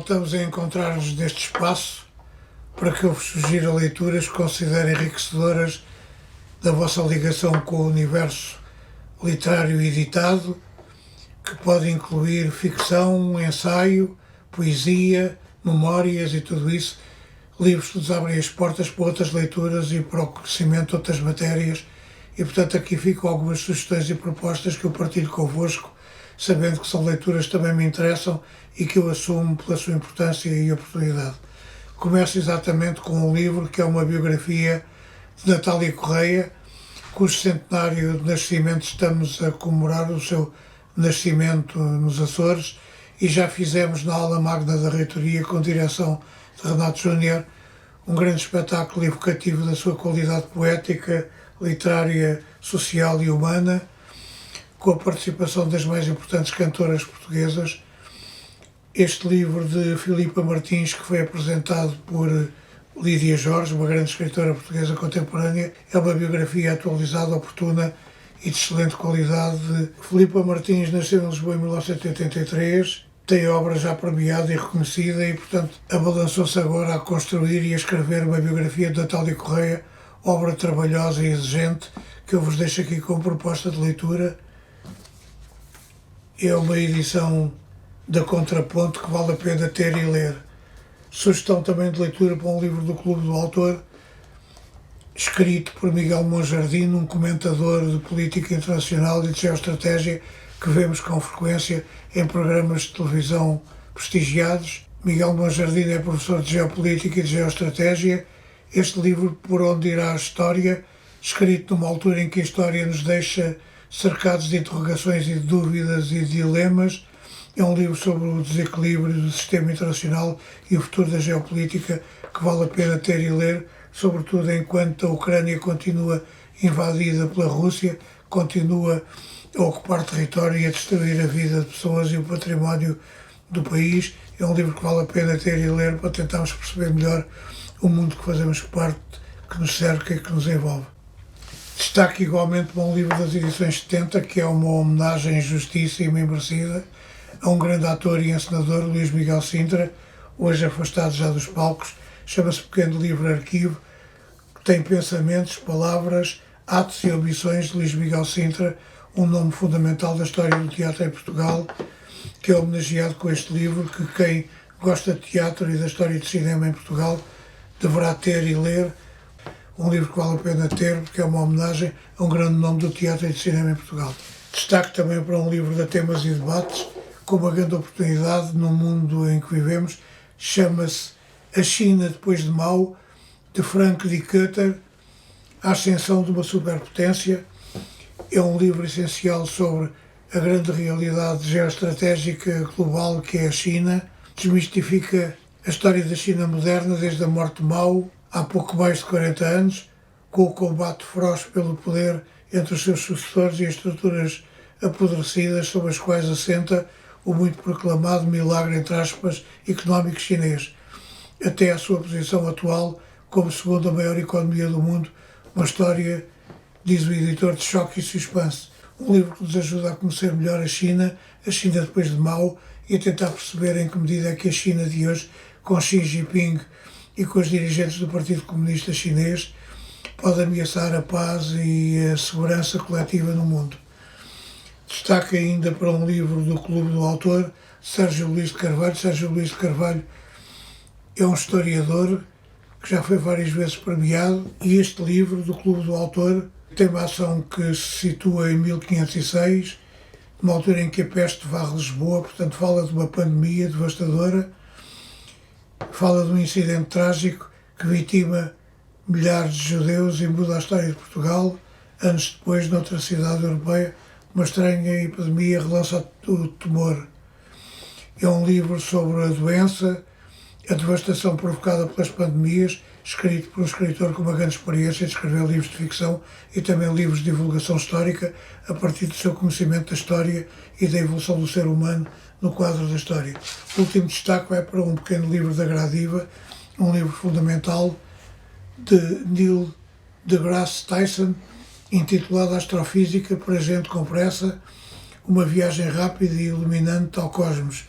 voltamos a encontrar-nos neste espaço para que eu vos sugira leituras que considero enriquecedoras da vossa ligação com o universo literário editado, que pode incluir ficção, ensaio, poesia, memórias e tudo isso, livros que nos abrem as portas para outras leituras e para o conhecimento de outras matérias. E, portanto, aqui ficam algumas sugestões e propostas que eu partilho convosco, sabendo que são leituras que também me interessam e que eu assumo pela sua importância e oportunidade. Começo exatamente com um livro que é uma biografia de Natália Correia, cujo centenário de nascimento estamos a comemorar, o seu nascimento nos Açores, e já fizemos na aula magna da reitoria, com direção de Renato Júnior, um grande espetáculo evocativo da sua qualidade poética, literária, social e humana, com a participação das mais importantes cantoras portuguesas. Este livro de Filipa Martins, que foi apresentado por Lídia Jorge, uma grande escritora portuguesa contemporânea, é uma biografia atualizada, oportuna e de excelente qualidade. Filipa Martins nasceu em Lisboa em 1983, tem obra já premiada e reconhecida e, portanto, abalançou-se agora a construir e a escrever uma biografia de Natália Correia, obra trabalhosa e exigente, que eu vos deixo aqui como proposta de leitura. É uma edição da Contraponto que vale a pena ter e ler. Sugestão também de leitura para um livro do Clube do Autor, escrito por Miguel Monjardim, um comentador de política internacional e de geoestratégia que vemos com frequência em programas de televisão prestigiados. Miguel Monjardim é professor de geopolítica e de geoestratégia. Este livro, Por Onde Irá a História, escrito numa altura em que a história nos deixa cercados de interrogações e de dúvidas e de dilemas, é um livro sobre o desequilíbrio do sistema internacional e o futuro da geopolítica que vale a pena ter e ler, sobretudo enquanto a Ucrânia continua invadida pela Rússia, continua a ocupar território e a destruir a vida de pessoas e o património do país. É um livro que vale a pena ter e ler para tentarmos perceber melhor o mundo que fazemos parte, que nos cerca e que nos envolve. Destaque igualmente para um livro das edições 70, que é uma homenagem justiça e bem merecida a um grande ator e encenador, Luís Miguel Sintra, hoje afastado já dos palcos. Chama-se Pequeno Livro Arquivo, que tem pensamentos, palavras, atos e ambições de Luís Miguel Sintra, um nome fundamental da história do teatro em Portugal, que é homenageado com este livro, que quem gosta de teatro e da história de cinema em Portugal deverá ter e ler. Um livro que vale a pena ter, porque é uma homenagem a um grande nome do teatro e do cinema em Portugal. Destaque também para um livro de temas e debates, com uma grande oportunidade no mundo em que vivemos. Chama-se A China Depois de Mao, de Frank Dikötter, A Ascensão de uma Superpotência. É um livro essencial sobre a grande realidade geoestratégica global que é a China. Desmistifica a história da China moderna desde a morte de Mao, há pouco mais de 40 anos, com o combate feroz pelo poder entre os seus sucessores e as estruturas apodrecidas sobre as quais assenta o muito proclamado milagre, entre aspas, económico chinês, até à sua posição atual como segunda maior economia do mundo, uma história, diz o editor, de choque e suspense. Um livro que nos ajuda a conhecer melhor a China depois de Mao, e a tentar perceber em que medida é que a China de hoje, com Xi Jinping e com os dirigentes do Partido Comunista Chinês, pode ameaçar a paz e a segurança coletiva no mundo. Destaque ainda para um livro do Clube do Autor, Sérgio Luís de Carvalho. Sérgio Luís de Carvalho é um historiador que já foi várias vezes premiado, e este livro do Clube do Autor tem uma ação que se situa em 1506, numa altura em que a peste varre Lisboa, portanto fala de uma pandemia devastadora, fala de um incidente trágico que vitima milhares de judeus e muda a história de Portugal. Anos depois, noutra cidade europeia, uma estranha epidemia relança o temor. É um livro sobre a doença, a devastação provocada pelas pandemias, escrito por um escritor com uma grande experiência de escrever livros de ficção e também livros de divulgação histórica, a partir do seu conhecimento da história e da evolução do ser humano no quadro da história. O último destaque vai para um pequeno livro da Gradiva, um livro fundamental de Neil deGrasse Tyson, intitulado Astrofísica para gente com pressa, uma viagem rápida e iluminante ao cosmos.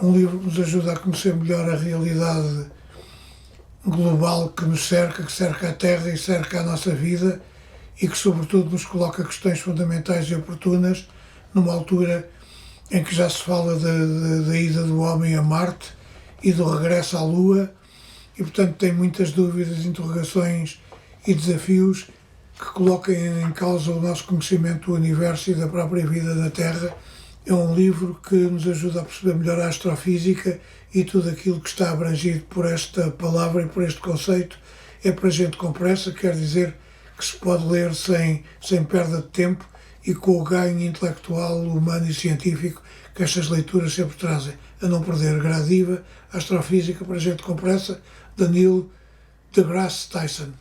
um livro que nos ajuda a conhecer melhor a realidade global que nos cerca, que cerca a Terra e cerca a nossa vida e que, sobretudo, nos coloca questões fundamentais e oportunas numa altura em que já se fala da ida do homem a Marte e do regresso à Lua e, portanto, tem muitas dúvidas, interrogações e desafios que colocam em causa o nosso conhecimento do universo e da própria vida da Terra. É um livro que nos ajuda a perceber melhor a astrofísica e tudo aquilo que está abrangido por esta palavra e por este conceito. É para gente com pressa, quer dizer que se pode ler sem perda de tempo e com o ganho intelectual, humano e científico que estas leituras sempre trazem. A não perder, Gradiva, Astrofísica para gente com pressa, de Neil deGrasse Tyson.